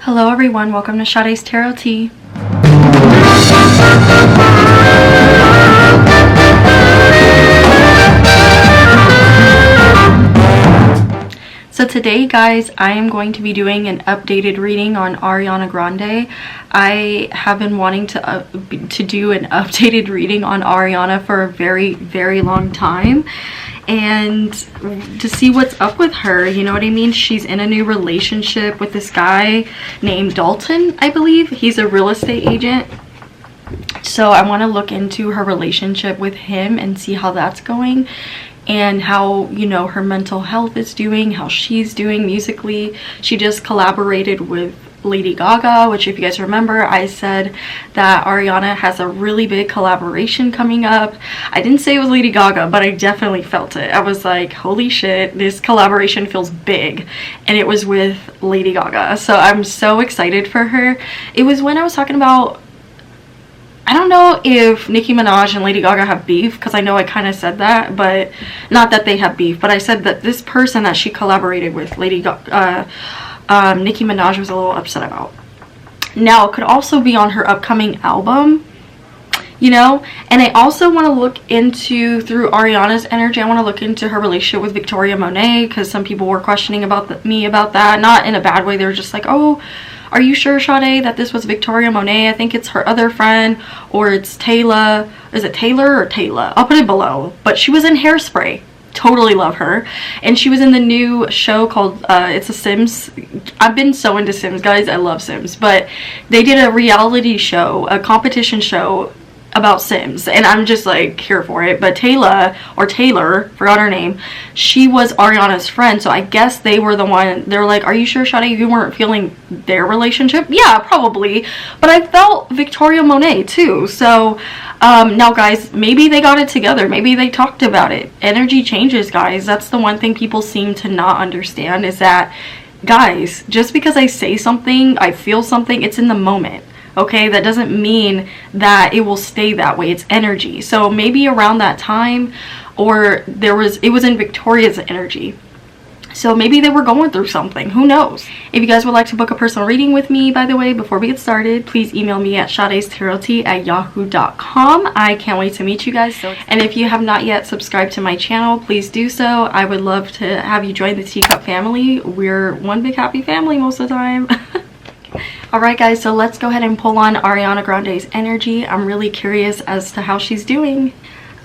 Hello everyone, welcome to Sade's Tarot Tea. So today, guys, I am going to be doing an updated reading on Ariana Grande. I have been wanting to do an updated reading on Ariana for a very, very long time. And to see what's up with her, you know what I mean? She's in a new relationship with this guy named Dalton, I believe. He's a real estate agent. So I want to look into her relationship with him and see how that's going. And how, you know, her mental health is doing, how she's doing musically. She just collaborated with Lady Gaga, which, if you guys remember, I said that Ariana has a really big collaboration coming up. I didn't say it was Lady Gaga, but I definitely felt it. I was like, holy shit, this collaboration feels big. And it was with Lady Gaga. So I'm so excited for her. It was when I was talking about, I don't know if Nicki Minaj and Lady Gaga have beef, because I know I kind of said that, but not that they have beef, but I said that this person that she collaborated with, Nicki Minaj, was a little upset about. Now, it could also be on her upcoming album, you know, and I also want to look into, through Ariana's energy, I want to look into her relationship with Victoria Monet, because some people were questioning me about that, not in a bad way. They were just like, oh, are you sure, Sade, that this was Victoria Monet? I think it's her other friend, or it's Taylor. Is it Taylor or Taylor? I'll put it below. But she was in Hairspray. Totally love her. And she was in the new show called, it's a Sims. I've been so into Sims, guys. I love Sims. But they did a reality show, a competition show about Sims, and I'm just like here for it. But Taylor, forgot her name, she was Ariana's friend, so I guess they were the one. They're like, are you sure, Sade, you weren't feeling their relationship? Yeah, probably, but I felt Victoria Monet too. So now, guys, maybe they got it together, maybe they talked about it. Energy changes, guys. That's the one thing people seem to not understand, is that, guys, just because I say something, I feel something, it's in the moment. Okay, that doesn't mean that it will stay that way. It's energy. So maybe around that time, or it was in Victoria's energy. So maybe they were going through something. Who knows? If you guys would like to book a personal reading with me, by the way, before we get started, please email me at sadestarot@yahoo.com. I can't wait to meet you guys. And if you have not yet subscribed to my channel, please do so. I would love to have you join the Teacup family. We're one big happy family most of the time. Alright, guys, so let's go ahead and pull on Ariana Grande's energy. I'm really curious as to how she's doing.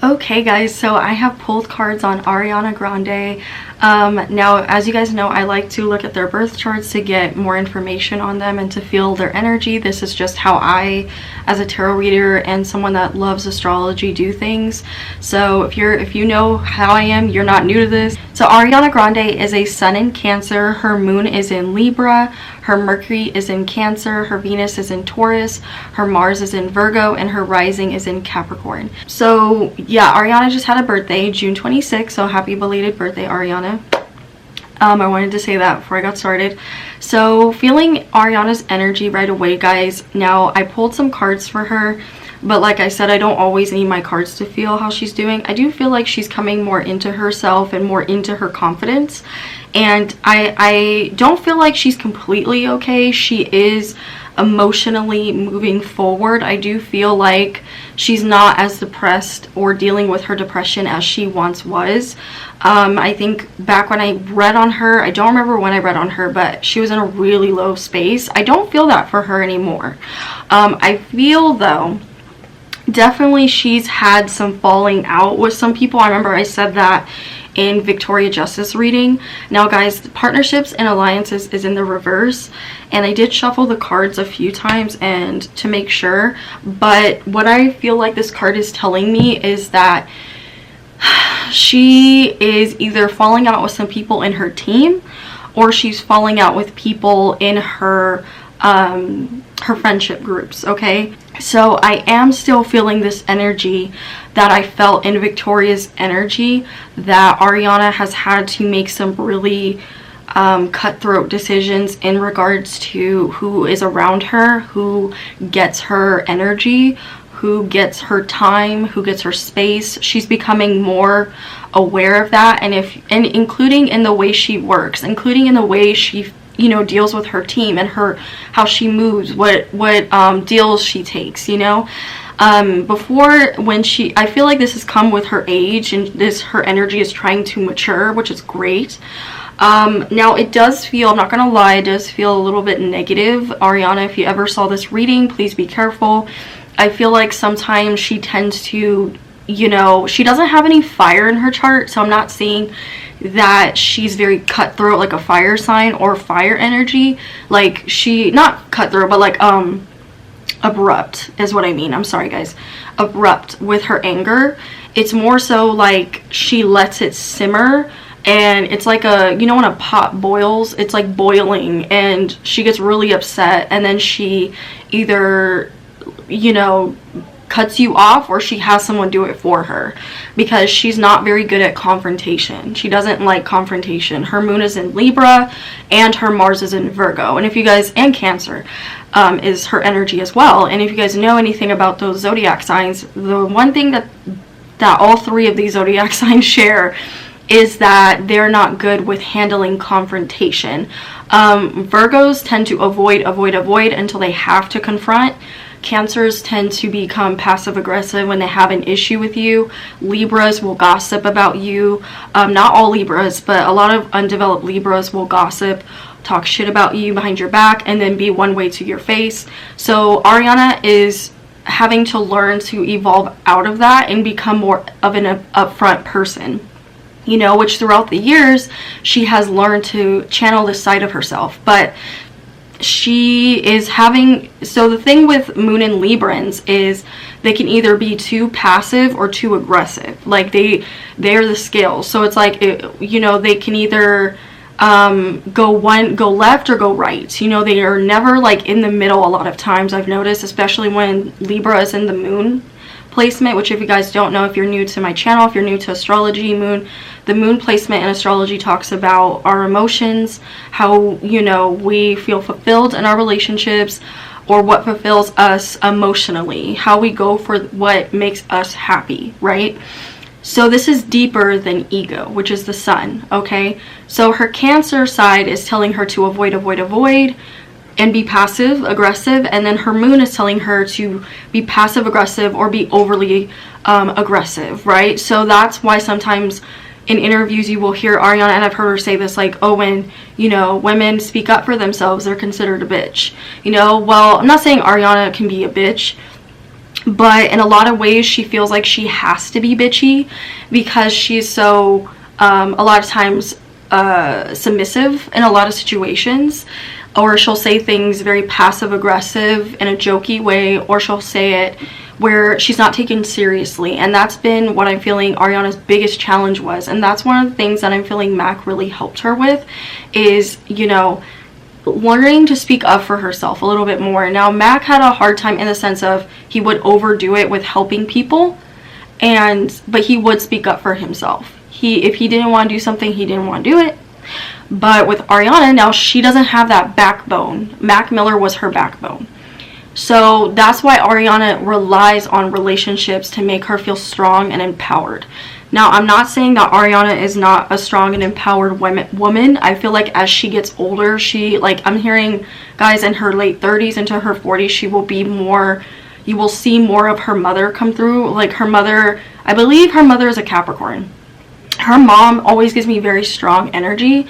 Okay, guys, so I have pulled cards on Ariana Grande. Now, as you guys know, I like to look at their birth charts to get more information on them and to feel their energy. This is just how I, as a tarot reader and someone that loves astrology, do things. So if you know how I am, you're not new to this. So Ariana Grande is a sun in Cancer. Her moon is in Libra. Her Mercury is in Cancer. Her Venus is in Taurus. Her Mars is in Virgo, and her rising is in Capricorn. So yeah, Ariana just had a birthday, June 26th. So happy belated birthday, Ariana. I wanted to say that before I got started. So feeling Ariana's energy right away, guys. Now, I pulled some cards for her, but like I said, I don't always need my cards to feel how she's doing. I do feel like she's coming more into herself and more into her confidence. And I don't feel like she's completely okay. She is emotionally moving forward. I do feel like she's not as depressed or dealing with her depression as she once was. I think back when I read on her, I don't remember when I read on her, but she was in a really low space. I don't feel that for her anymore. I feel, though, definitely she's had some falling out with some people. I remember I said that in Victoria Justice reading. Now, guys, partnerships and alliances is in the reverse, and I did shuffle the cards a few times and to make sure, but what I feel like this card is telling me is that she is either falling out with some people in her team, or she's falling out with people in her friendship groups. Okay, so I am still feeling this energy that I felt in Victoria's energy, that Ariana has had to make some really cutthroat decisions in regards to who is around her, who gets her energy, who gets her time, who gets her space. She's becoming more aware of that, and including in the way she works, including in the way she you know, deals with her team and how she moves, what deals she takes, you know. Before, when I feel like this has come with her age, and her energy is trying to mature, which is great. Now it does feel, I'm not gonna lie, it does feel a little bit negative. Ariana, if you ever saw this reading, please be careful. I feel like sometimes she tends to, you know, she doesn't have any fire in her chart, so I'm not saying that she's very cutthroat, like a fire sign or fire energy. Like, not cutthroat, but like abrupt is what I mean. I'm sorry guys. Abrupt with her anger. It's more so like she lets it simmer, and it's like you know, when a pot boils, it's like boiling, and she gets really upset, and then she either, you know, cuts you off, or she has someone do it for her, because she's not very good at confrontation. She doesn't like confrontation. Her moon is in Libra and her Mars is in Virgo, and if you guys, and Cancer is her energy as well. And if you guys know anything about those zodiac signs, the one thing that all three of these zodiac signs share is that they're not good with handling confrontation. Virgos tend to avoid until they have to confront. Cancers tend to become passive aggressive when they have an issue with you. Libras will gossip about you. Not all Libras, but a lot of undeveloped Libras will gossip, talk shit about you behind your back, and then be one way to your face. So Ariana is having to learn to evolve out of that and become more of an upfront person, you know, which throughout the years she has learned to channel this side of herself. But she is having, so the thing with Moon and Librans is they can either be too passive or too aggressive. Like they're the scales. So it's like, you know, they can either go left or go right. You know, they are never like in the middle a lot of times, I've noticed, especially when Libra is in the moon placement, which, if you guys don't know, if you're new to my channel, if you're new to astrology, the moon placement in astrology talks about our emotions, how, you know, we feel fulfilled in our relationships, or what fulfills us emotionally, how we go for what makes us happy, right? So this is deeper than ego, which is the sun, okay? So her Cancer side is telling her to avoid and be passive aggressive, and then her moon is telling her to be passive aggressive or be overly aggressive, right? So that's why sometimes in interviews you will hear Ariana, and I've heard her say this, like, oh, when, you know, women speak up for themselves, they're considered a bitch, you know. Well, I'm not saying Ariana can be a bitch, but in a lot of ways she feels like she has to be bitchy because she's so a lot of times submissive in a lot of situations. Or she'll say things very passive aggressive in a jokey way, or she'll say it where she's not taken seriously. And that's been what I'm feeling Ariana's biggest challenge was, and that's one of the things that I'm feeling Mac really helped her with, is, you know, learning to speak up for herself a little bit more. Now Mac had a hard time in the sense of he would overdo it with helping people, but he would speak up for himself. If he didn't want to do something, he didn't want to do it. But with Ariana, now she doesn't have that backbone. Mac Miller was her backbone. So that's why Ariana relies on relationships to make her feel strong and empowered. Now, I'm not saying that Ariana is not a strong and empowered woman. I feel like as she gets older, I'm hearing guys in her late 30s into her 40s, she will be more, you will see more of her mother come through. Like her mother, I believe her mother is a Capricorn. Her mom always gives me very strong energy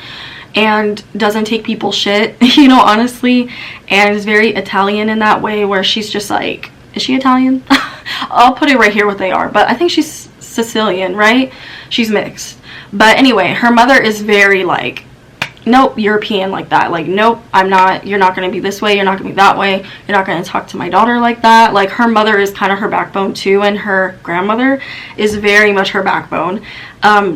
and doesn't take people's shit, you know, honestly, and is very Italian in that way, where she's just like, is she Italian? I'll put it right here what they are, but I think she's Sicilian, right? She's mixed. But anyway, her mother is very like, nope, European like that. Like, nope, I'm not, you're not going to be this way, you're not going to be that way, you're not going to talk to my daughter like that. Like, her mother is kind of her backbone too, and her grandmother is very much her backbone.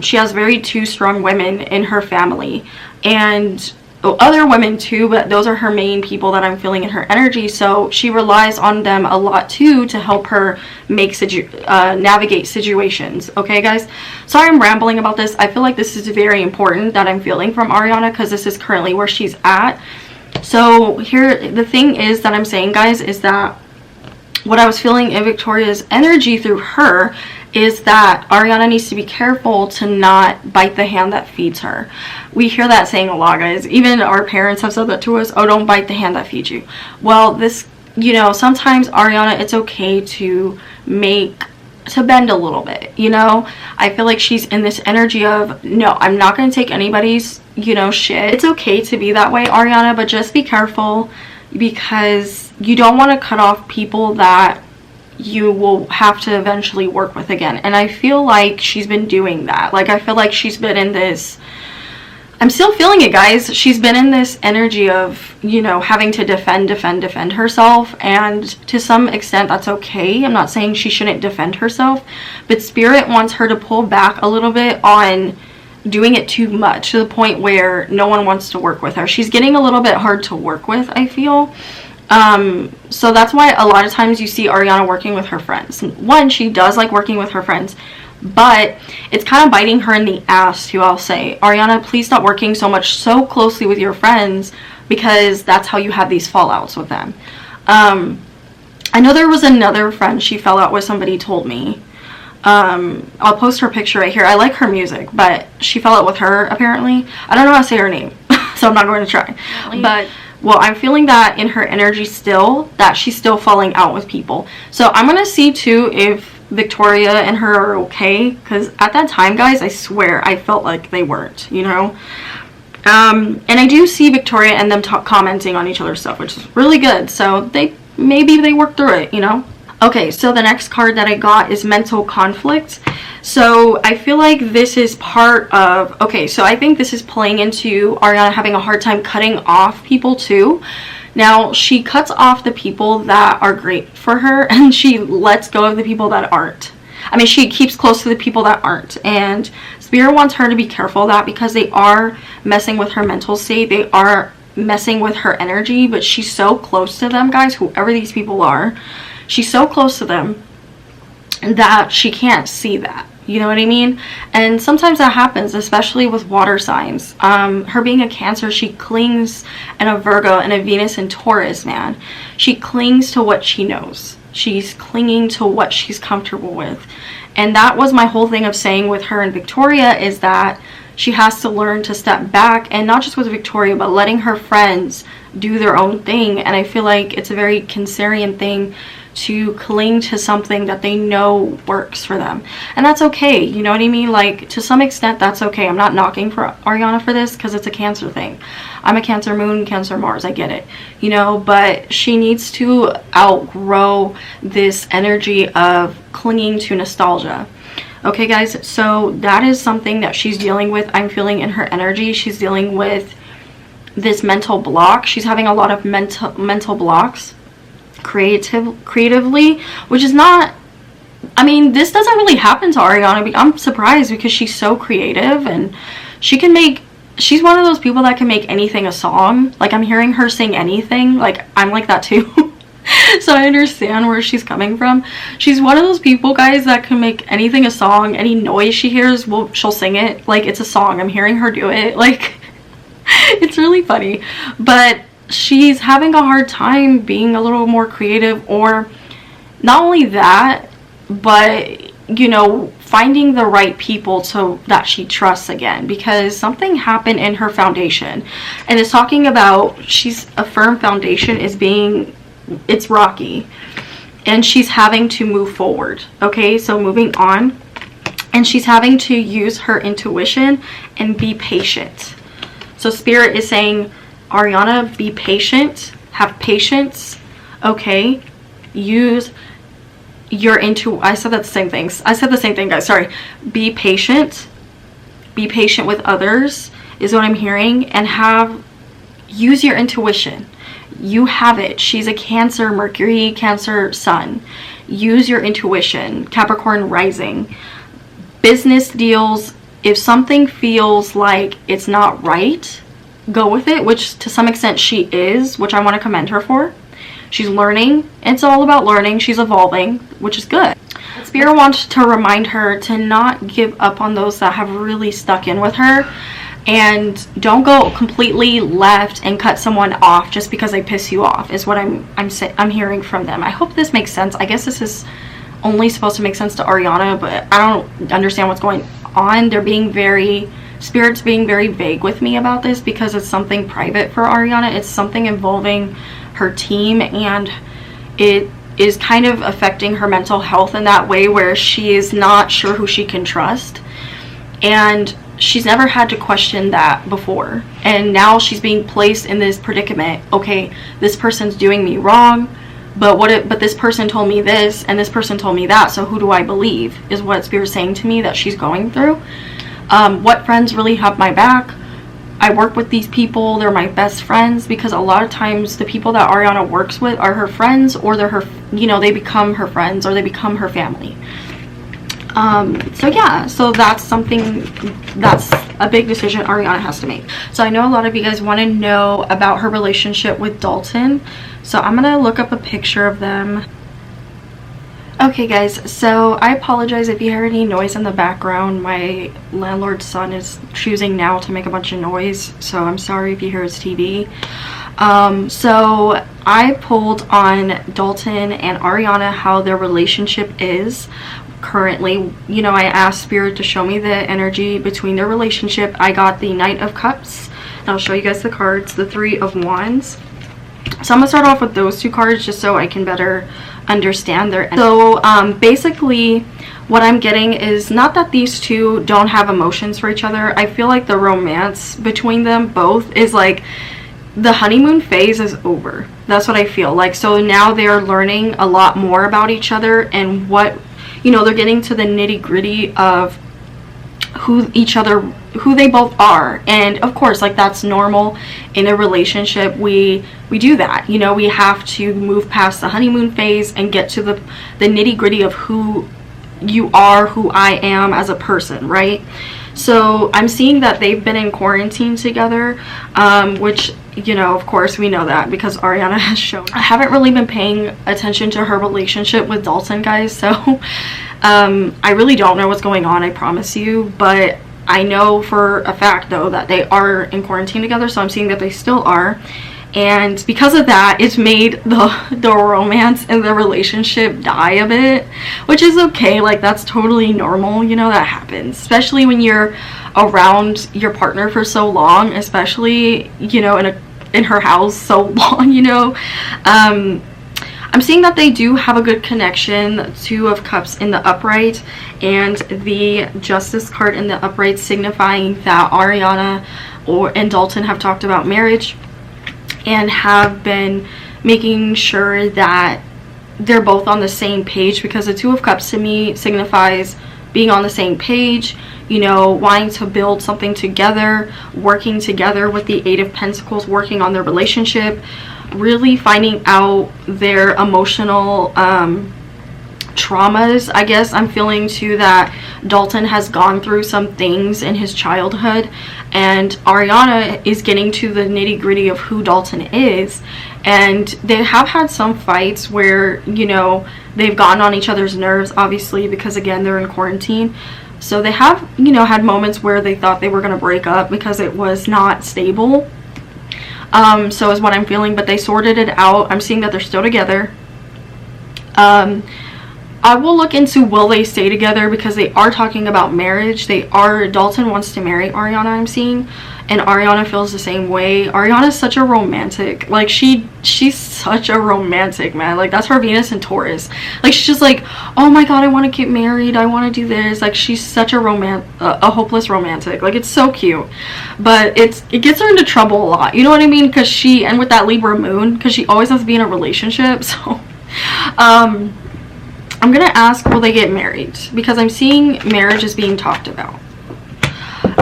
She has very two strong women in her family, and other women too, but those are her main people that I'm feeling in her energy. So she relies on them a lot too to help her make navigate situations. Okay guys, sorry I'm rambling about this. I feel like this is very important that I'm feeling from Ariana, because this is currently where she's at. So here, the thing is that I'm saying, guys, is that what I was feeling in Victoria's energy through her is that Ariana needs to be careful to not bite the hand that feeds her. We hear that saying a lot, guys. Even our parents have said that to us. Oh, don't bite the hand that feeds you. Well, this, you know, sometimes Ariana, it's okay to bend a little bit, you know. I feel like she's in this energy of, no, I'm not going to take anybody's, you know, shit. It's okay to be that way, Ariana, but just be careful, because you don't want to cut off people that you will have to eventually work with again. And I feel like she's been doing that. Like, I feel like she's been in this, I'm still feeling it, guys. She's been in this energy of, you know, having to defend herself. And to some extent, that's okay. I'm not saying she shouldn't defend herself. But Spirit wants her to pull back a little bit on doing it too much, to the point where no one wants to work with her. She's getting a little bit hard to work with, I feel. So that's why a lot of times you see Ariana working with her friends. One, she does like working with her friends, but it's kind of biting her in the ass too, I'll say. Ariana, please stop working so closely with your friends, because that's how you have these fallouts with them. I know there was another friend she fell out with, somebody told me. I'll post her picture right here. I like her music, but she fell out with her, apparently. I don't know how to say her name, so I'm not going to try. But, well, I'm feeling that in her energy still, that she's still falling out with people. So I'm going to see, too, if Victoria and her are okay, because at that time, guys, I swear, I felt like they weren't, you know? And I do see Victoria and them commenting on each other's stuff, which is really good. So maybe they worked through it, you know? Okay, so the next card that I got is mental conflict. So I feel like this is part of, okay, so I think this is playing into Ariana having a hard time cutting off people too. Now, she cuts off the people that are great for her, and she lets go of the people that aren't. I mean, she keeps close to the people that aren't. And Spirit wants her to be careful of that, because they are messing with her mental state. They are messing with her energy, but she's so close to them, guys, whoever these people are. She's so close to them that she can't see that. You know what I mean? And sometimes that happens, especially with water signs. Her being a Cancer, she clings, and a Virgo, and a Venus in Taurus, man. She clings to what she knows. She's clinging to what she's comfortable with. And that was my whole thing of saying with her and Victoria, is that she has to learn to step back, and not just with Victoria, but letting her friends do their own thing. And I feel like it's a very Cancerian thing to cling to something that they know works for them, and that's okay, you know what I mean? Like, to some extent, that's okay. I'm not knocking for Ariana for this, because it's a Cancer thing. I'm a Cancer moon, Cancer Mars, I get it, you know, but she needs to outgrow this energy of clinging to nostalgia. Okay, guys, so that is something that she's dealing with. I'm feeling in her energy. She's dealing with this mental block. She's having a lot of mental blocks creatively, which is not, I mean, this doesn't really happen to Ariana. I'm surprised, because she's so creative, and she's one of those people that can make anything a song. Like, I'm hearing her sing anything. Like, I'm like that too. So I understand where she's coming from. She's one of those people, guys, that can make anything a song. Any noise she hears, she'll sing it like it's a song. I'm hearing her do it. Like, it's really funny. But she's having a hard time being a little more creative, or not only that, but, you know, finding the right people that she trusts again, because something happened in her foundation, and it's talking about she's a firm foundation it's rocky, and she's having to move forward. Okay, so moving on, and she's having to use her intuition and be patient. So Spirit is saying, Ariana, be patient, have patience, okay? Use your I said the same thing, guys, sorry. Be patient with others is what I'm hearing, and use your intuition. You have it. She's a Cancer, Mercury, Cancer, Sun. Use your intuition. Capricorn rising. Business deals, if something feels like it's not right, go with it, which to some extent she is, which I want to commend her for. She's learning. It's all about learning. She's evolving, which is good. Spirit wants to remind her to not give up on those that have really stuck in with her. And don't go completely left and cut someone off just because they piss you off, is what I'm hearing from them. I hope this makes sense. I guess this is only supposed to make sense to Ariana, but I don't understand what's going on. They're being Spirit's being very vague with me about this because it's something private for Ariana. It's something involving her team, and it is kind of affecting her mental health in that way where she is not sure who she can trust. And she's never had to question that before, and now she's being placed in this predicament. Okay, this person's doing me wrong, but this person told me this and this person told me that, so who do I believe, is what Spirit's saying to me that she's going through. What friends really have my back? I work with these people, they're my best friends, because a lot of times the people that Ariana works with are her friends, or they're her, you know, they become her friends or they become her family. So yeah, so that's a big decision Ariana has to make. So I know a lot of you guys want to know about her relationship with Dalton, so I'm gonna look up a picture of them. Okay guys, so I apologize if you hear any noise in the background. My landlord's son is choosing now to make a bunch of noise, so I'm sorry if you hear his TV. So I pulled on Dalton and Ariana, how their relationship is currently. You know, I asked Spirit to show me the energy between their relationship. I got the Knight of Cups, and I'll show you guys the cards, the Three of Wands. So I'm gonna start off with those two cards just so I can better understand their. So basically what I'm getting is not that these two don't have emotions for each other. I feel like the romance between them both is like the honeymoon phase is over. That's what I feel like. So now they're learning a lot more about each other, and what, you know, they're getting to the nitty-gritty of who they both are. And of course, like, that's normal in a relationship. We do that, you know. We have to move past the honeymoon phase and get to the nitty-gritty of who you are, who I am as a person, right? So I'm seeing that they've been in quarantine together, which, you know, of course we know that because Ariana has shown. I haven't really been paying attention to her relationship with Dalton, guys, so I really don't know what's going on, I promise you. But I know for a fact though that they are in quarantine together, so I'm seeing that they still are. And because of that, it's made the romance in the relationship die a bit, which is okay. Like, that's totally normal, you know. That happens, especially when you're around your partner for so long, especially, you know, in her house so long, you know. I'm seeing that they do have a good connection. Two of Cups in the upright and the Justice card in the upright, signifying that Ariana and Dalton have talked about marriage and have been making sure that they're both on the same page, because the Two of Cups to me signifies being on the same page, you know, wanting to build something together, working together, with the Eight of Pentacles, working on their relationship, really finding out their emotional traumas. I guess I'm feeling too that Dalton has gone through some things in his childhood, and Ariana is getting to the nitty-gritty of who Dalton is. And they have had some fights where, you know, they've gotten on each other's nerves, obviously, because again, they're in quarantine. So they have, you know, had moments where they thought they were going to break up because it was not stable. So is what I'm feeling, but they sorted it out. I'm seeing that they're still together. I will look into will they stay together, because they are talking about marriage. Dalton wants to marry Ariana, I'm seeing, and Ariana feels the same way. Ariana's such a romantic, like, she's such a romantic, man. Like, that's her Venus and Taurus. Like, she's just like, oh my god, I want to get married, I want to do this. Like, she's such a hopeless romantic. Like, it's so cute, but it gets her into trouble a lot, you know what I mean? Because and with that Libra moon, because she always has to be in a relationship. So I'm gonna ask, will they get married? Because I'm seeing marriage is being talked about.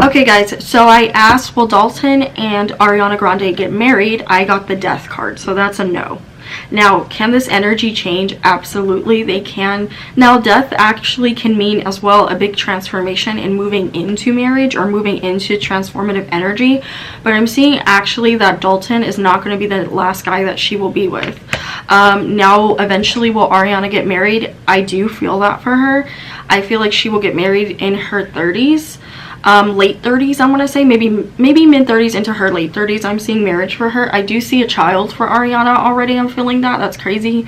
Okay guys, so I asked, will Dalton and Ariana Grande get married? I got the Death card, so that's a no. Now, can this energy change? Absolutely, they can. Now, death actually can mean as well a big transformation in moving into marriage or moving into transformative energy. But I'm seeing actually that Dalton is not going to be the last guy that she will be with. Now, eventually, will Ariana get married? I do feel that for her. I feel like she will get married in her 30s. late 30s, I want to say, maybe mid 30s into her late 30s. I'm seeing marriage for her. I do see a child for Ariana already. I'm feeling that. That's crazy.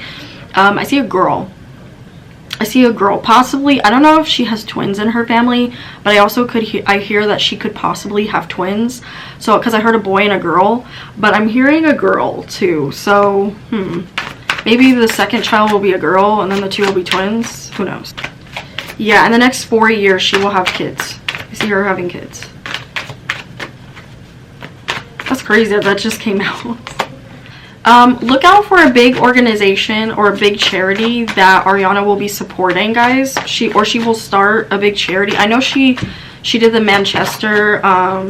I see a girl. I see a girl, possibly. I don't know if she has twins in her family, but I also I hear that she could possibly have twins. So, because I heard a boy and a girl, but I'm hearing a girl too. So, maybe the second child will be a girl and then the two will be twins. Who knows? Yeah, in the next 4 years, she will have kids. I see her having kids. That's crazy that just came out. Look out for a big organization or a big charity that Ariana will be supporting, guys. She will start a big charity. I know she did the Manchester, I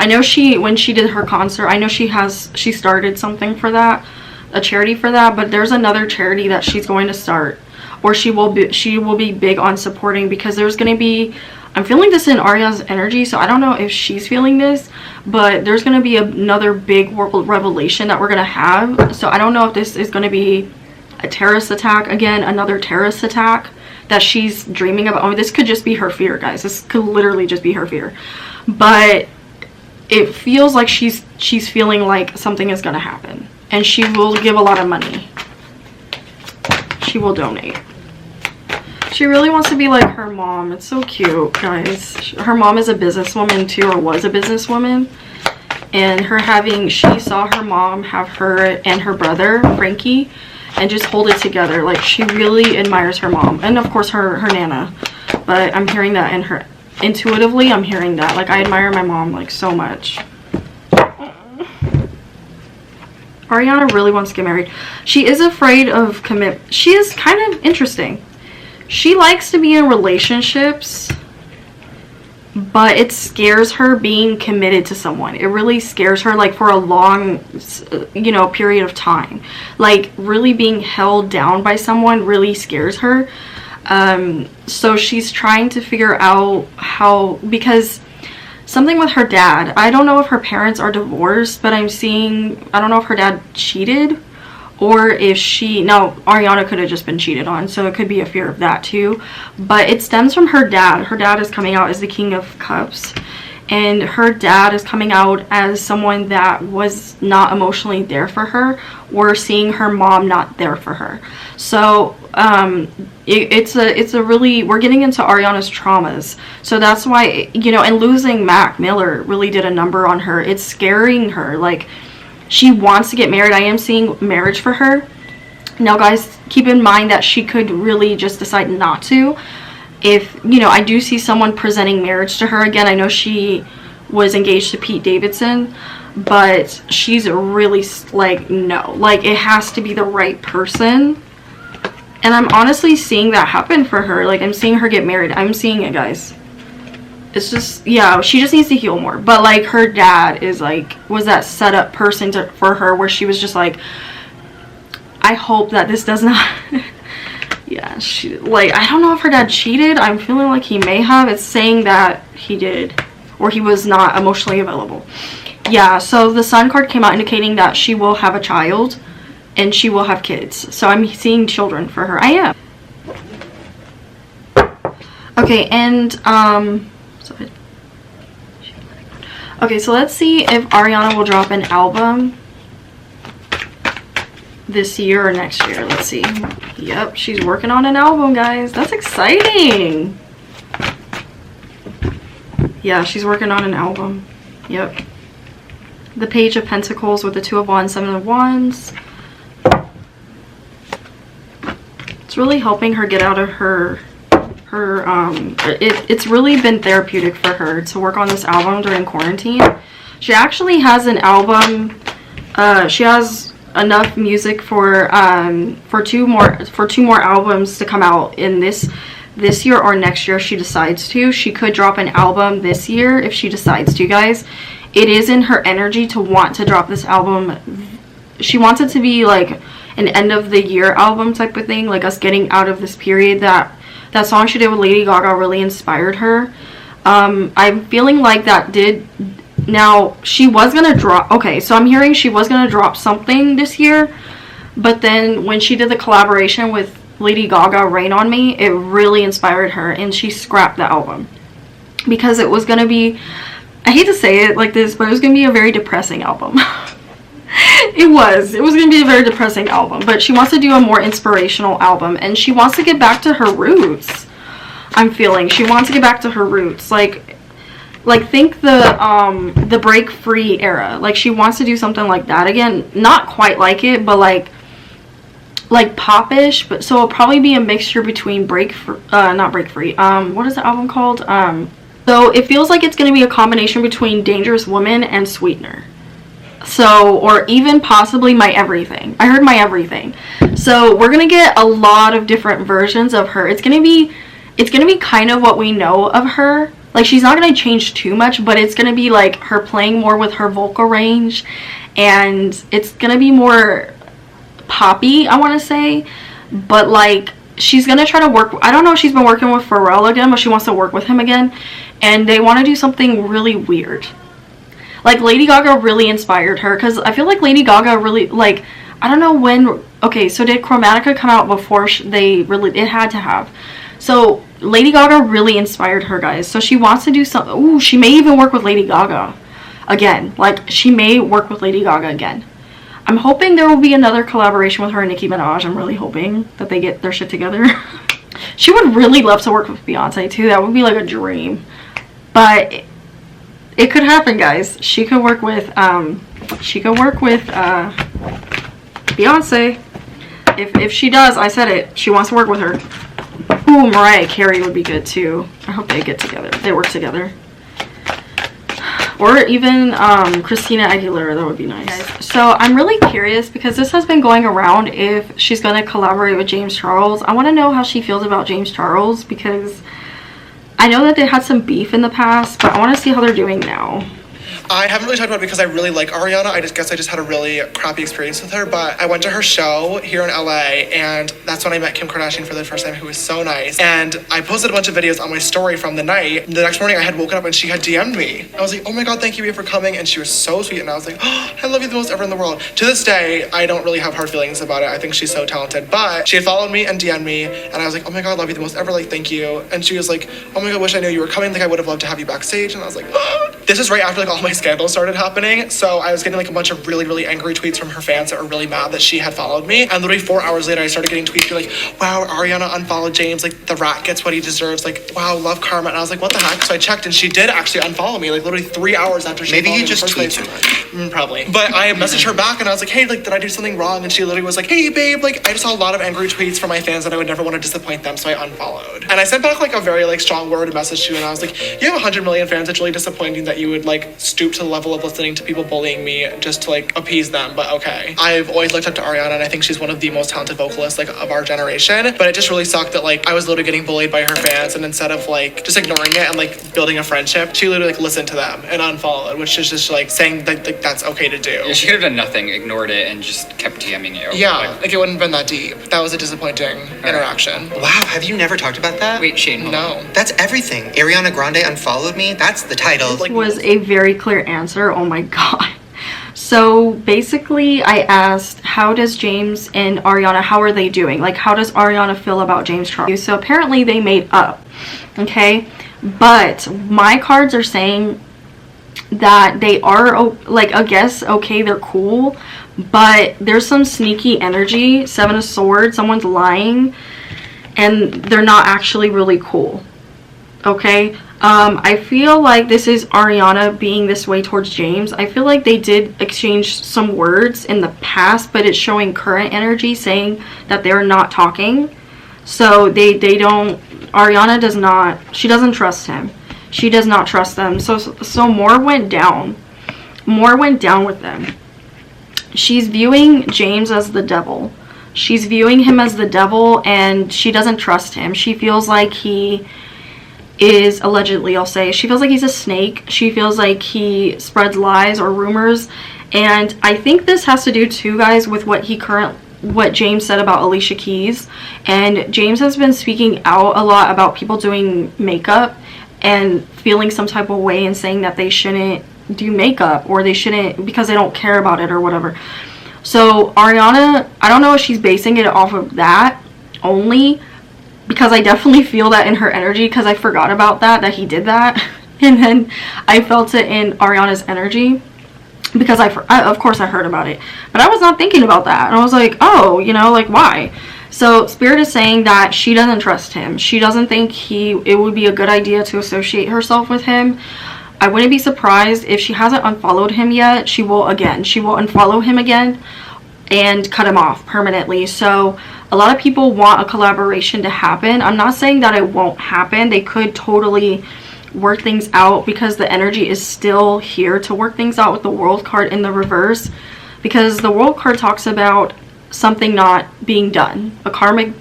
know when she did her concert, I know she started something for that, a charity for that, but there's another charity that she's going to start, or she will be big on supporting, because there's going to be, I'm feeling this in Ariana's energy, so I don't know if she's feeling this, but there's going to be another big revelation that we're going to have. So I don't know if this is going to be a terrorist attack, again, another terrorist attack that she's dreaming about. I mean, this could just be her fear, guys. This could literally just be her fear. But it feels like she's feeling like something is going to happen, and she will give a lot of money. She will donate. She really wants to be like her mom. It's so cute, guys. Her mom is a businesswoman too, or was a businesswoman. And she saw her mom have her and her brother, Frankie, and just hold it together. Like, she really admires her mom. And of course her Nana. But I'm hearing that in her, intuitively, I'm hearing that. Like, I admire my mom, like, so much. Ariana really wants to get married. She is afraid of commitment. She is kind of interesting. She likes to be in relationships, but it scares her being committed to someone. It really scares her, like, for a long, you know, period of time. Like, really being held down by someone really scares her. So she's trying to figure out how, because something with her dad. I don't know if her parents are divorced, but I'm seeing, I don't know if her dad cheated, or if now Ariana could have just been cheated on, so it could be a fear of that too. But it stems from her dad. Her dad is coming out as the King of Cups, and her dad is coming out as someone that was not emotionally there for her, or seeing her mom not there for her. So it's a really, we're getting into Ariana's traumas. So that's why, you know, and losing Mac Miller really did a number on her. It's scaring her. Like, she wants to get married. I am seeing marriage for her. Now, guys, keep in mind that she could really just decide not to. If, you know, I do see someone presenting marriage to her. Again, I know she was engaged to Pete Davidson, but she's really, like, no. Like, it has to be the right person. And I'm honestly seeing that happen for her. Like, I'm seeing her get married. I'm seeing it, guys. It's just, yeah, she just needs to heal more. But, like, her dad is, like, was that set up person for her, where she was just like, I hope that this does not yeah, she, like, I don't know if her dad cheated. I'm feeling like he may have. It's saying that he did, or he was not emotionally available. Yeah, so the Sun card came out indicating that she will have a child and she will have kids. So I'm seeing children for her. I am. Okay, and okay, so let's see if Ariana will drop an album this year or next year. Let's see. Yep, she's working on an album, guys. That's exciting. Yeah, she's working on an album. Yep. The Page of Pentacles with the 2 of Wands, 7 of Wands. It's really helping her get out of her it's really been therapeutic for her to work on this album during quarantine. She actually has an album, she has enough music for two more albums to come out in this year or next year if she decides to. She could drop an album this year if she decides to, guys. It is in her energy to want to drop this album. She wants it to be like an end of the year album type of thing, like us getting out of this period. That song she did with Lady Gaga really inspired her. I'm feeling like that did. Now, she was gonna drop, okay, so I'm hearing she was gonna drop something this year, but then when she did the collaboration with Lady Gaga Rain on Me, it really inspired her, and she scrapped the album because it was gonna be, I hate to say it like this, but it was gonna be a very depressing album. It was gonna be a very depressing album, but she wants to do a more inspirational album, and she wants to get back to her roots. I'm feeling she wants to get back to her roots, like think the Break Free era. Like, she wants to do something like that again, not quite like it, but like popish, but so it'll probably be a mixture between not Break Free, what is the album called, so it feels like it's going to be a combination between Dangerous Woman and Sweetener. So, or even possibly My Everything. I heard My Everything. So we're going to get a lot of different versions of her. It's going to be kind of what we know of her. Like, she's not going to change too much, but it's going to be like her playing more with her vocal range, and it's going to be more poppy, I want to say. But like, she's going to try to work, I don't know if she's been working with Pharrell again, but she wants to work with him again, and they want to do something really weird. Like, Lady Gaga really inspired her, because I feel like Lady Gaga really, like, I don't know when, okay, so did Chromatica come out before it had to have. So Lady Gaga really inspired her, guys. So she wants to do something. Ooh, she may even work with Lady Gaga again. Like, she may work with Lady Gaga again. I'm hoping there will be another collaboration with her and Nicki Minaj. I'm really hoping that they get their shit together. She would really love to work with Beyonce too. That would be like a dream. But it could happen, guys. She could work with Beyonce. If she does, I said it. She wants to work with her. Ooh, Mariah Carey would be good too. I hope they get together. They work together. Or even Christina Aguilera. That would be nice. So I'm really curious, because this has been going around, if she's going to collaborate with James Charles. I want to know how she feels about James Charles, because I know that they had some beef in the past, but I want to see how they're doing now. I haven't really talked about it because I really like Ariana. I guess I just had a really crappy experience with her, but I went to her show here in LA, and that's when I met Kim Kardashian for the first time, who was so nice. And I posted a bunch of videos on my story from the night. The next morning I had woken up and she had DM'd me. I was like, oh my God, thank you for coming. And she was so sweet. And I was like, oh, I love you the most ever in the world. To this day, I don't really have hard feelings about it. I think she's so talented. But she had followed me and DM'd me, and I was like, oh my God, love you the most ever. Like, thank you. And she was like, oh my God, wish I knew you were coming. Like, I would have loved to have you backstage. And I was like, oh. This is right after like all my scandals started happening. So I was getting like a bunch of really, really angry tweets from her fans that were really mad that she had followed me. And literally 4 hours later, I started getting tweets like, wow, Ariana unfollowed James. Like, the rat gets what he deserves. Like, wow, love karma. And I was like, what the heck? So I checked, and she did actually unfollow me. Like, literally 3 hours after she Maybe followed you me just tweet too much. Probably. But I messaged her back, and I was like, hey, like, did I do something wrong? And she literally was like, hey, babe, like, I just saw a lot of angry tweets from my fans, and I would never want to disappoint them, so I unfollowed. And I sent back like a very like strong word message to you, and I was like, you have 100 million fans. It's really disappointing that you would like stoop to the level of listening to people bullying me just to like appease them, but okay. I've always looked up to Ariana, and I think she's one of the most talented vocalists like of our generation, but it just really sucked that like I was literally getting bullied by her fans, and instead of like just ignoring it and like building a friendship, she literally like listened to them and unfollowed, which is just like saying that like that's okay to do. Yeah, she could have done nothing, ignored it, and just kept DMing you. Yeah, like it wouldn't have been that deep. That was a disappointing interaction. Wow, have you never talked about that? Wait, Shane, hold on. No. That's everything. Ariana Grande unfollowed me. That's the title. This was a very clear answer. Oh my God. So basically I asked, how does James and Ariana, how are they doing? Like, how does Ariana feel about James Charles? So apparently they made up, okay? But my cards are saying that they are, like, I guess, okay, they're cool, but there's some sneaky energy. 7 of Swords, someone's lying, and they're not actually really cool, okay? I feel like this is Ariana being this way towards James. I feel like they did exchange some words in the past, but it's showing current energy saying that they're not talking. So they don't, Ariana does not, she doesn't trust him. She does not trust them. So more went down. More went down with them. She's viewing James as the devil. She's viewing him as the devil, and she doesn't trust him. She feels like he is, allegedly, I'll say, she feels like he's a snake. She feels like he spreads lies or rumors, and I think this has to do too, guys, with what James said about Alicia Keys. And James has been speaking out a lot about people doing makeup and feeling some type of way and saying that they shouldn't do makeup, or they shouldn't because they don't care about it or whatever. So Ariana, I don't know if she's basing it off of that, only, because I definitely feel that in her energy, because I forgot about that he did that. And then I felt it in Ariana's energy, because of course I heard about it, but I was not thinking about that. And I was like, oh, you know, like, why? So Spirit is saying that she doesn't trust him. She doesn't think it would be a good idea to associate herself with him. I wouldn't be surprised if she hasn't unfollowed him yet. She will unfollow him again and cut him off permanently. So a lot of people want a collaboration to happen. I'm not saying that it won't happen. They could totally work things out, because the energy is still here to work things out with the World card in the reverse, because the World card talks about something not being done, a karmic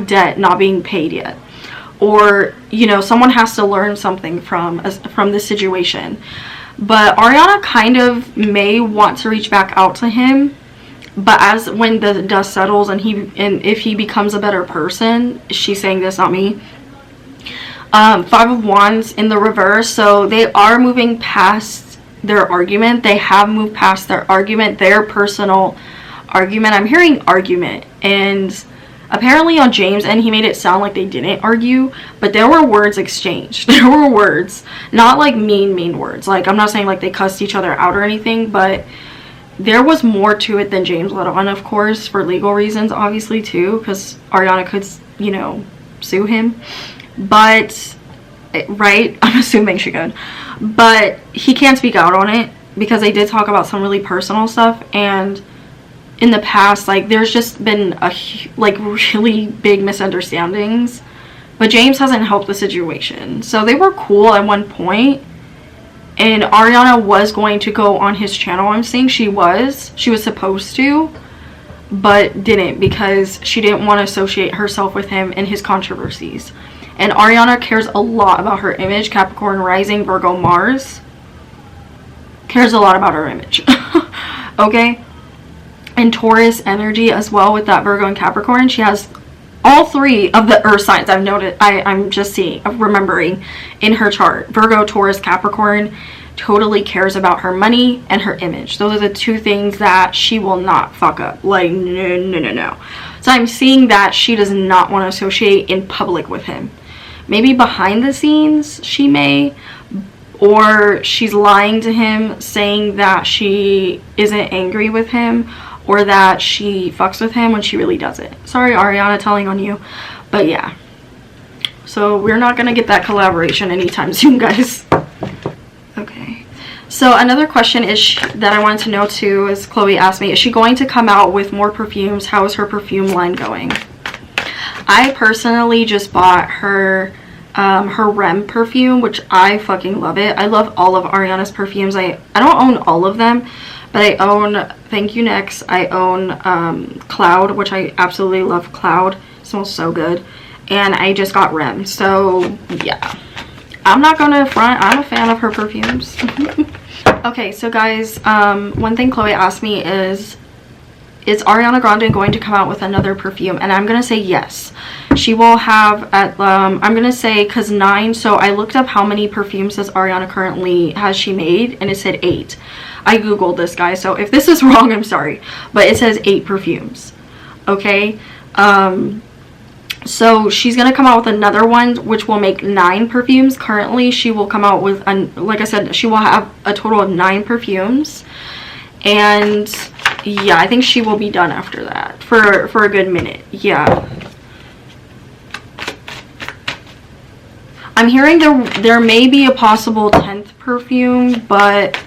debt not being paid yet, or, you know, someone has to learn something from this situation. But Ariana kind of may want to reach back out to him, but when the dust settles and if he becomes a better person, she's saying this, not me. 5 of Wands in the reverse, so they are moving past their argument. They have moved past their argument, their personal argument. I'm hearing argument, and apparently on James' end he made it sound like they didn't argue, but there were words exchanged. There were words, not like mean words. Like, I'm not saying like they cussed each other out or anything, but there was more to it than James let on, of course, for legal reasons, obviously, too, because Ariana could, you know, sue him. But, right, I'm assuming she could, but he can't speak out on it, because they did talk about some really personal stuff, and in the past, like, there's just been really big misunderstandings, but James hasn't helped the situation. So they were cool at one point, and Ariana was going to go on his channel. I'm saying she was supposed to, but didn't, because she didn't want to associate herself with him and his controversies. And Ariana cares a lot about her image. Capricorn rising, Virgo Mars. Cares a lot about her image. Okay? And Taurus energy as well with that Virgo and Capricorn. She has all 3 of the earth signs. I've noted, I'm just remembering in her chart. Virgo, Taurus, Capricorn totally cares about her money and her image. Those are the 2 things that she will not fuck up. Like, no. So I'm seeing that she does not want to associate in public with him. Maybe behind the scenes she may, or she's lying to him saying that she isn't angry with him, or that she fucks with him when she really doesn't. Sorry, Ariana, telling on you, but yeah. So we're not gonna get that collaboration anytime soon, guys. Okay. So another question that I wanted to know too is, Chloe asked me, is she going to come out with more perfumes? How is her perfume line going? I personally just bought her REM perfume, which I fucking love it. I love all of Ariana's perfumes. I don't own all of them, but I own Thank You Next. I own Cloud, which I absolutely love. Cloud. It smells so good. And I just got REM. So yeah, I'm not gonna front. I'm a fan of her perfumes. Okay, so guys, one thing Chloe asked me is Ariana Grande going to come out with another perfume? And I'm gonna say yes. She will have at I'm gonna say, because 9, so I looked up how many perfumes does Ariana currently has she made, and it said 8. I googled this, guys, so if this is wrong, I'm sorry, but it says 8 perfumes. Okay, so she's gonna come out with another one which will make 9 perfumes. Currently she will come out with, like I said, she will have a total of 9 perfumes, and yeah, I think she will be done after that for a good minute. Yeah, I'm hearing there may be a possible 10th perfume, but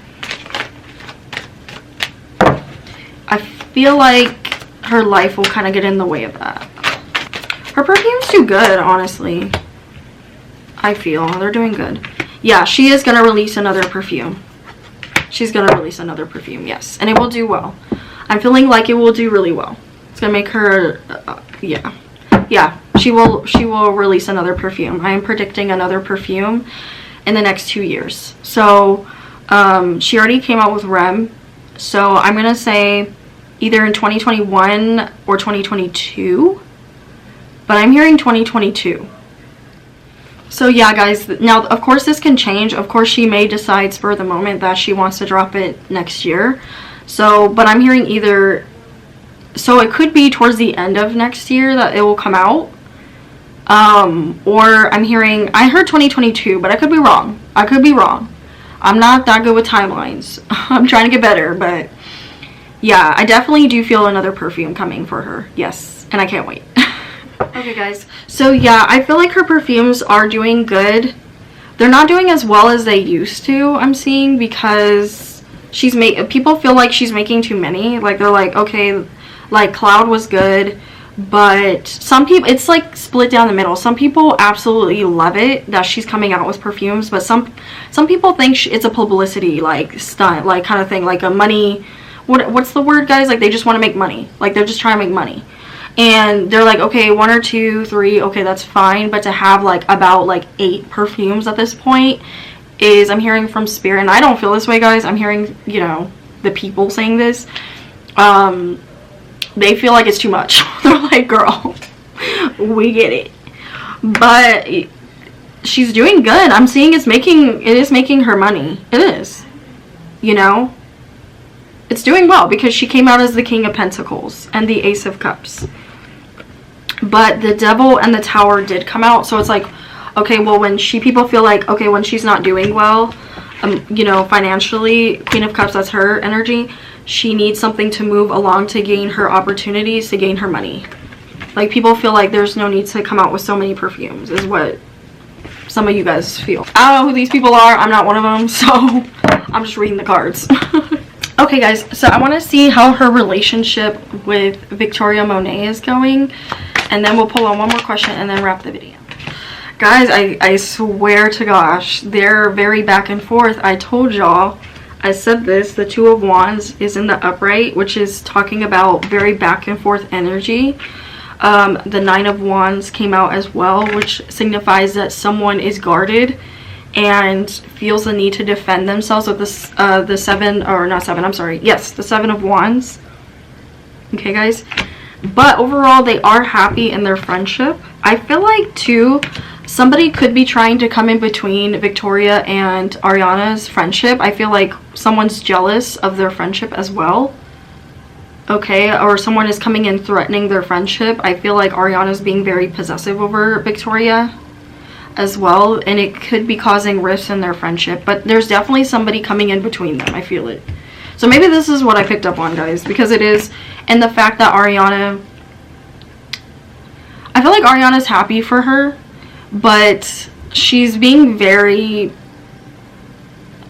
I feel like her life will kind of get in the way of that. Her perfumes do good, honestly. I feel they're doing good. Yeah, she is gonna release another perfume. She's gonna release another perfume, yes, and it will do well. I'm feeling like it will do really well. It's gonna make her yeah, she will release another perfume. I am predicting another perfume in the next 2 years. So she already came out with REM, so I'm gonna say either in 2021 or 2022, but I'm hearing 2022. So yeah, guys, now of course this can change. Of course she may decide spur of the moment that she wants to drop it next year. So, but I'm hearing either So it could be towards the end of next year that it will come out. Or I heard 2022, but I could be wrong. I'm not that good with timelines. I'm trying to get better, but yeah, I definitely do feel another perfume coming for her. Yes, and I can't wait. Okay, guys. So yeah, I feel like her perfumes are doing good. They're not doing as well as they used to, I'm seeing, because people feel like she's making too many. Like, they're like, okay, like Cloud was good, but some people, it's like split down the middle. Some people absolutely love it that she's coming out with perfumes, but some people think it's a publicity, like, stunt, like, kind of thing, like a money, what's the word, guys? Like, they just want to make money. Like, they're just trying to make money. And they're like, okay, 1 or 2, 3, okay, that's fine. But to have like about like 8 perfumes at this point is, I'm hearing from Spirit, and I don't feel this way, guys. I'm hearing, you know, the people saying this. They feel like it's too much. They're like, girl, we get it. But she's doing good. I'm seeing it is making her money. It is. You know? It's doing well because she came out as the King of Pentacles and the Ace of Cups. But the Devil and the Tower did come out. So it's like, okay, well, when people feel like, okay, when she's not doing well, you know, financially, Queen of Cups, that's her energy. She needs something to move along to gain her opportunities, to gain her money. Like, people feel like there's no need to come out with so many perfumes, is what some of you guys feel. I don't know who these people are. I'm not one of them, so I'm just reading the cards. Okay, guys, so I want to see how her relationship with Victoria Monet is going, and then we'll pull on one more question and then wrap the video. Guys, I swear to gosh, they're very back and forth. I told y'all, I said this, the Two of Wands is in the upright, which is talking about very back and forth energy. The Nine of Wands came out as well, which signifies that someone is guarded and feels the need to defend themselves with this, the Seven of Wands. Okay, guys. But overall, they are happy in their friendship. I feel like, too, somebody could be trying to come in between Victoria and Ariana's friendship. I feel like someone's jealous of their friendship as well. Okay, or someone is coming in threatening their friendship. I feel like Ariana's being very possessive over Victoria as well, and it could be causing rifts in their friendship. But there's definitely somebody coming in between them. I feel it. So maybe this is what I picked up on, guys, because it is, and the fact that Ariana, I feel like Ariana's happy for her, but she's being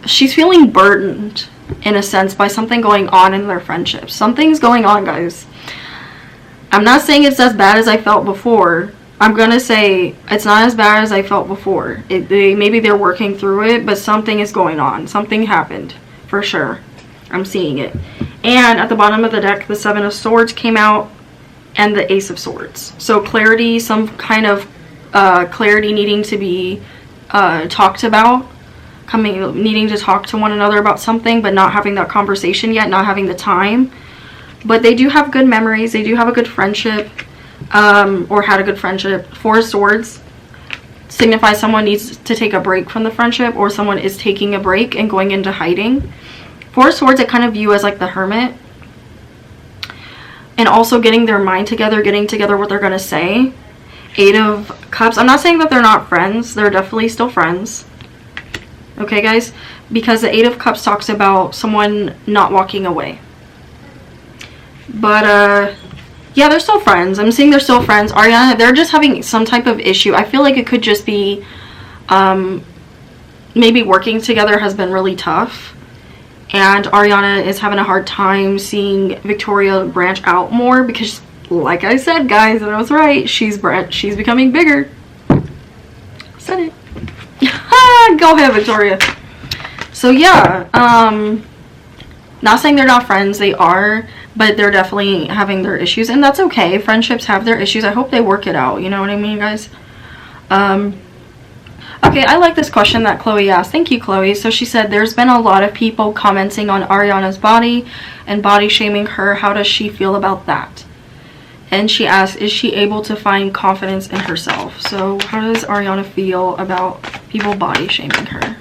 she's feeling burdened in a sense by something going on in their friendship. Something's going on, guys. I'm not saying it's as bad as I felt before. I'm gonna say it's not as bad as I felt before. Maybe they're working through it, but something is going on. Something happened, for sure. I'm seeing it. And at the bottom of the deck, the Seven of Swords came out, and the Ace of Swords. So clarity, some kind of clarity needing to be talked about, needing to talk to one another about something, but not having that conversation yet, not having the time. But they do have good memories. They do have a good friendship, or had a good friendship. Four of Swords signifies someone needs to take a break from the friendship, or someone is taking a break and going into hiding. Four of Swords I kind of view as like the Hermit, and also getting their mind together, getting together what they're going to say. Eight of Cups, I'm not saying that they're not friends. They're definitely still friends. Okay, guys? Because the Eight of Cups talks about someone not walking away. But, yeah, they're still friends. I'm seeing they're still friends. Ariana, they're just having some type of issue. I feel like it could just be, maybe working together has been really tough. And Ariana is having a hard time seeing Victoria branch out more because, like I said, guys, and I was right, she's becoming bigger. Said it. Go ahead, Victoria. So yeah, not saying they're not friends, they are, but they're definitely having their issues, and that's okay. Friendships have their issues. I hope they work it out, you know what I mean, guys? Okay, I like this question that Chloe asked. Thank you, Chloe. So she said, there's been a lot of people commenting on Ariana's body and body shaming her. How does she feel about that? And she asked, is she able to find confidence in herself? So how does Ariana feel about people body shaming her?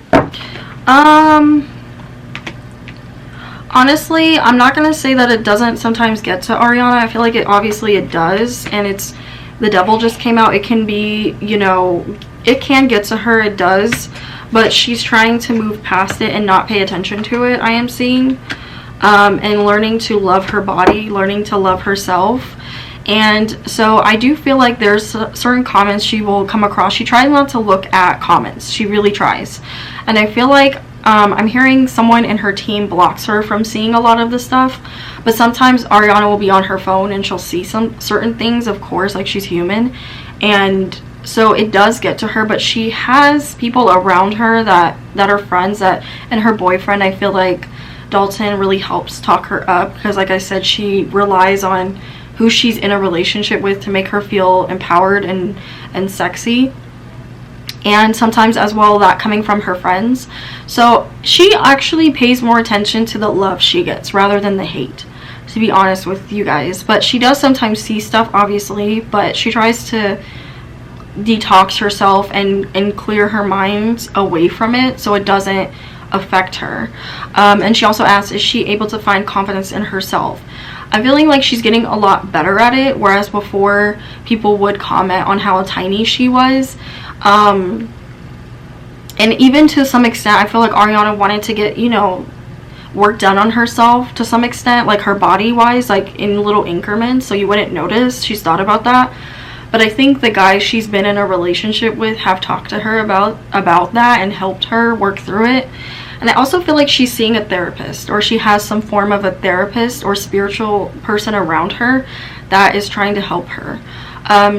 Honestly, I'm not gonna say that it doesn't sometimes get to Ariana. I feel like it does, and it's the devil just came out. It can be, you know, it can get to her, it does, but she's trying to move past it and not pay attention to it, I am seeing, and learning to love her body, learning to love herself. And so I do feel like there's certain comments she will come across. She tries not to look at comments. She really tries. And I feel like I'm hearing someone in her team blocks her from seeing a lot of this stuff. But sometimes Ariana will be on her phone and she'll see some certain things, of course, like she's human. And so it does get to her, but she has people around her that are friends, and her boyfriend, I feel like Dalton really helps talk her up, because like I said, she relies on who she's in a relationship with to make her feel empowered and sexy. And sometimes as well that coming from her friends. So she actually pays more attention to the love she gets rather than the hate, to be honest with you guys. But she does sometimes see stuff, obviously, but she tries to detox herself and clear her mind away from it so it doesn't affect her. And she also asks, is she able to find confidence in herself? I'm feeling like she's getting a lot better at it, whereas before people would comment on how tiny she was. And even to some extent, I feel like Ariana wanted to get, you know, work done on herself to some extent, like her body wise, like in little increments, so you wouldn't notice. She's thought about that. But I think the guys she's been in a relationship with have talked to her about that and helped her work through it. And I also feel like she's seeing a therapist, or she has some form of a therapist or spiritual person around her that is trying to help her.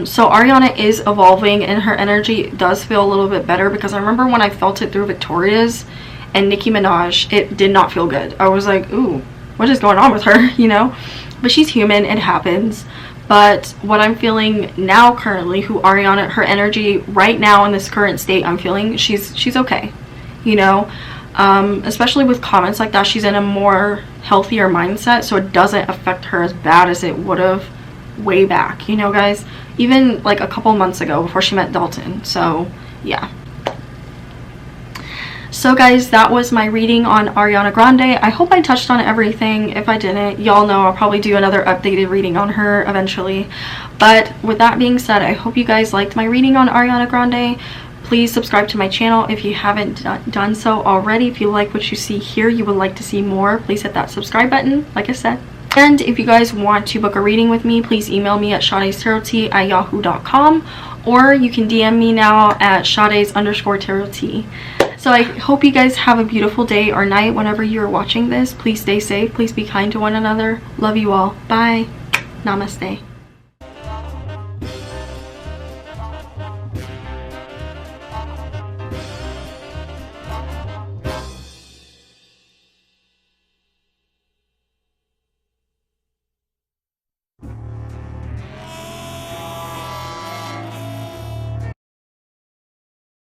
So Ariana is evolving and her energy does feel a little bit better, because I remember when I felt it through Victoria's and Nicki Minaj, it did not feel good. I was like, ooh, what is going on with her, you know? But she's human, it happens. But what I'm feeling now currently, her energy right now in this current state, I'm feeling she's okay, you know? Especially with comments like that, she's in a more healthier mindset, so it doesn't affect her as bad as it would have way back, you know, guys, even like a couple months ago before she met Dalton. So yeah. So guys, that was my reading on Ariana Grande. I hope I touched on everything. If I didn't, y'all know I'll probably do another updated reading on her eventually. But with that being said, I hope you guys liked my reading on Ariana Grande. Please subscribe to my channel if you haven't done so already. If you like what you see here, you would like to see more, please hit that subscribe button, like I said. And if you guys want to book a reading with me, please email me at shadestarot@yahoo.com, or you can DM me now at shades_tarot. So I hope you guys have a beautiful day or night whenever you're watching this. Please stay safe. Please be kind to one another. Love you all. Bye. Namaste.